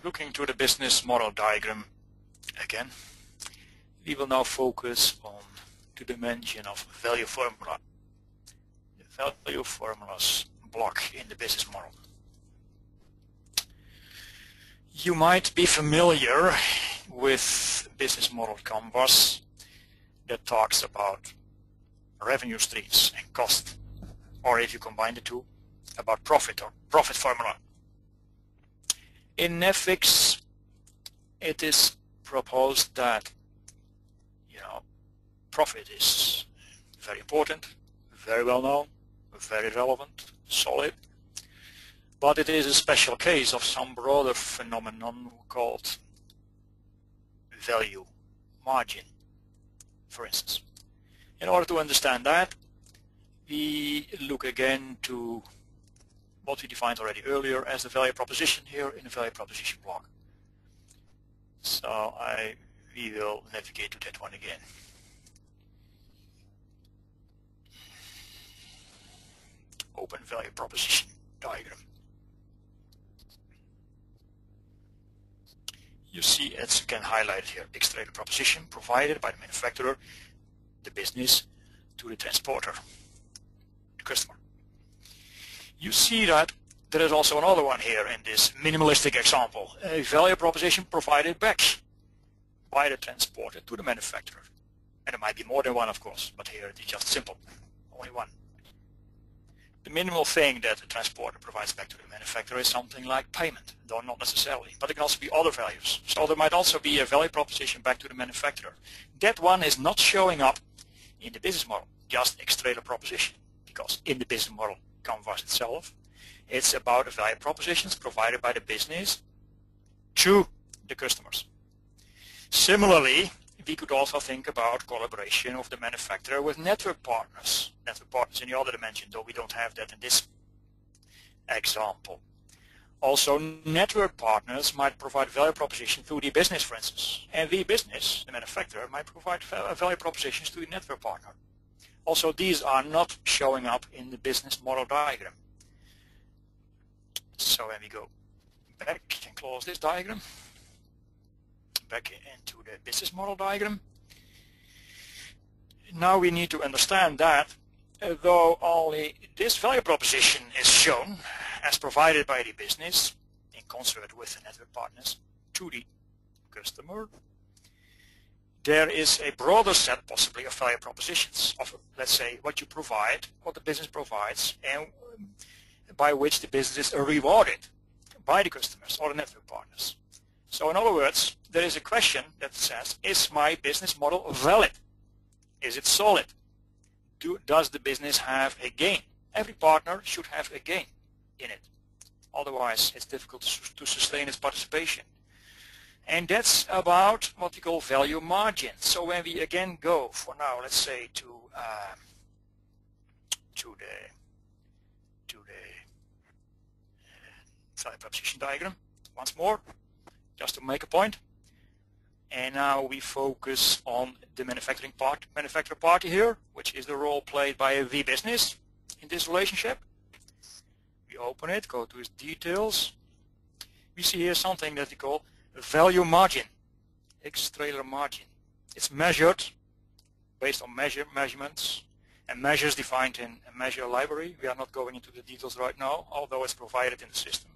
looking to the business model diagram again, we will now focus on the dimension of value formula, the value formulas block in the business model. You might be familiar with business model canvas that talks about revenue streams and cost, or if you combine the two, about profit or profit formula. In Netflix, it is proposed that profit is very important, very well known, very relevant, solid, but it is a special case of some broader phenomenon called value margin, for instance. In order to understand that, we look again to what we defined already earlier as the value proposition here in the value proposition block. So we will navigate to that one again. Open value proposition diagram. You see it's again highlighted here, extracted proposition provided by the manufacturer, the business, to the transporter, the customer. You see that there is also another one here in this minimalistic example, a value proposition provided back by the transporter to the manufacturer. And there might be more than one, of course, but here it is just simple, only one. The minimal thing that the transporter provides back to the manufacturer is something like payment, though not necessarily, but it can also be other values. So there might also be a value proposition back to the manufacturer. That one is not showing up in the business model, just extract proposition, because in the business model canvas itself, it's about the value propositions provided by the business to the customers. Similarly, we could also think about collaboration of the manufacturer with network partners in the other dimension, though we don't have that in this example. Also, network partners might provide value proposition to the business, for instance, and the business, the manufacturer, might provide value propositions to the network partner. Also, these are not showing up in the business model diagram. So when we go back and close this diagram, back into the business model diagram, now we need to understand that though only this value proposition is shown as provided by the business in concert with the network partners to the customer, there is a broader set possibly of value propositions of, let's say, what you provide, what the business provides, and by which the business is rewarded by the customers or the network partners. So in other words, there is a question that says, is my business model valid? Is it solid? Does the business have a gain? Every partner should have a gain in it. Otherwise, it's difficult to sustain its participation. And that's about what we call value margin. So when we again go for now, let's say to the value proposition diagram once more, just to make a point. And now we focus on the manufacturer party here, which is the role played by the business in this relationship. We open it, go to its details. We see here something that we call value margin, extract margin. It's measured based on measurements and measures defined in a measure library. We are not going into the details right now, although it's provided in the system.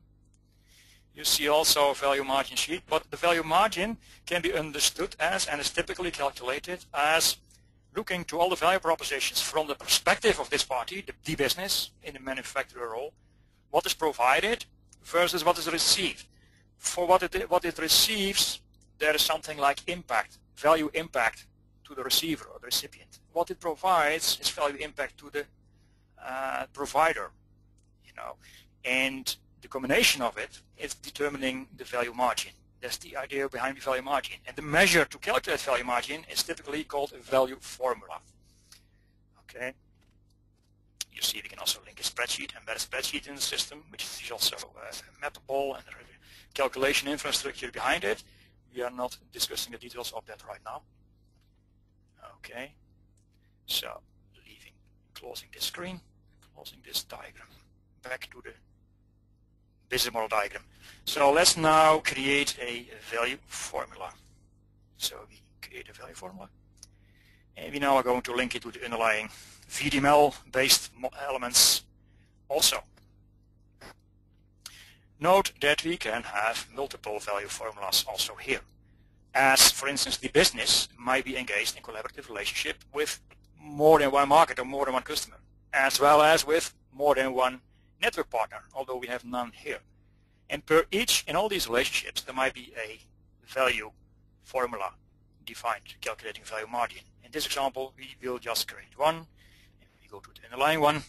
You see also a value margin sheet, but the value margin can be understood as, and is typically calculated as, looking to all the value propositions from the perspective of this party, the business in the manufacturer role, what is provided versus what is received. For what it receives, there is something like impact, value impact to the receiver or the recipient. What it provides is value impact to the provider, and the combination of it is determining the value margin. That's the idea behind the value margin. And the measure to calculate value margin is typically called a value formula. Okay. You see we can also link a spreadsheet, embed a spreadsheet in the system, which is also mappable, and a calculation infrastructure behind it. We are not discussing the details of that right now. Okay. So closing this screen, closing this diagram, back to the business model diagram. So let's now create a value formula. So we create a value formula, and we now are going to link it to the underlying VDML based elements also. Note that we can have multiple value formulas also here, as for instance the business might be engaged in collaborative relationship with more than one market or more than one customer, as well as with more than one network partner, although we have none here. And per each in all these relationships there might be a value formula defined calculating value margin. In this example we will just create one, and we go to the underlying one, and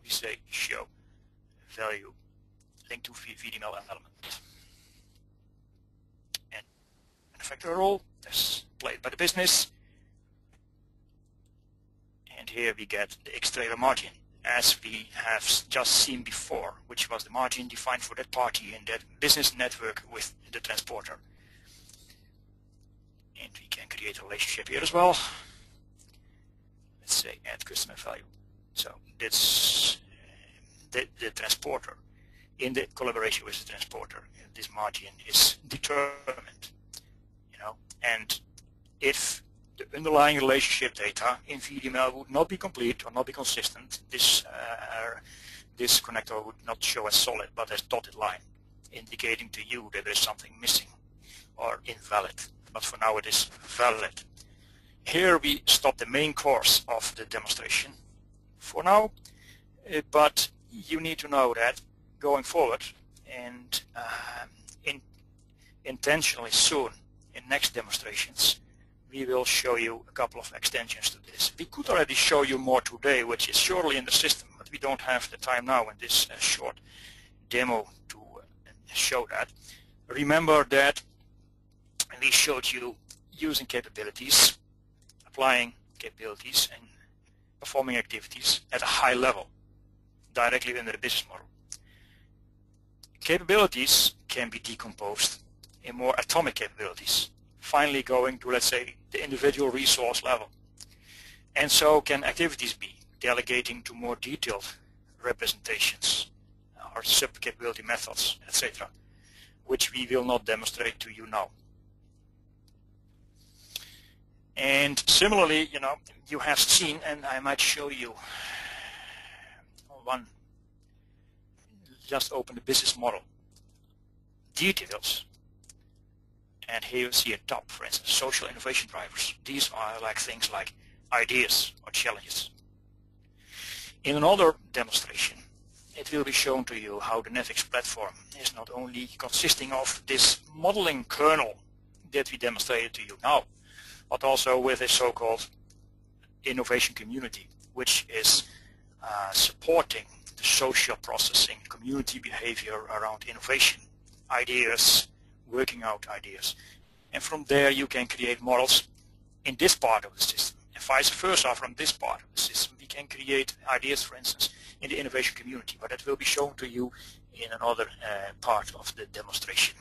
we say show value linked to VDML element. And manufacturer role is played by the business, and here we get the X-trailer margin as we have just seen before, which was the margin defined for that party in that business network with the transporter. And we can create a relationship here as well. Let's say add customer value. So that's the transporter. In the collaboration with the transporter, this margin is determined, and if the underlying relationship data in VDML would not be complete or not be consistent, this connector would not show as solid but as dotted line, indicating to you that there is something missing or invalid. But for now it is valid. Here we stop the main course of the demonstration for now, but you need to know that going forward and intentionally soon in next demonstrations we will show you a couple of extensions to this. We could already show you more today, which is surely in the system, but we don't have the time now in this short demo to show that. Remember that we showed you using capabilities, applying capabilities and performing activities at a high level directly under the business model. Capabilities can be decomposed in more atomic capabilities, finally going to, let's say, the individual resource level. And so can activities be, delegating to more detailed representations or sub-capability methods, etc., which we will not demonstrate to you now. And similarly, you have seen, and I might show you one, just open the business model details, and here you see a top, for instance, social innovation drivers. These are like things like ideas or challenges. In another demonstration, it will be shown to you how the Netflix platform is not only consisting of this modeling kernel that we demonstrated to you now, but also with a so-called innovation community, which is supporting the social processing, community behavior around innovation, ideas, working out ideas. And from there you can create models in this part of the system, and vice versa from this part of the system. We can create ideas, for instance, in the innovation community, but that will be shown to you in another part of the demonstration.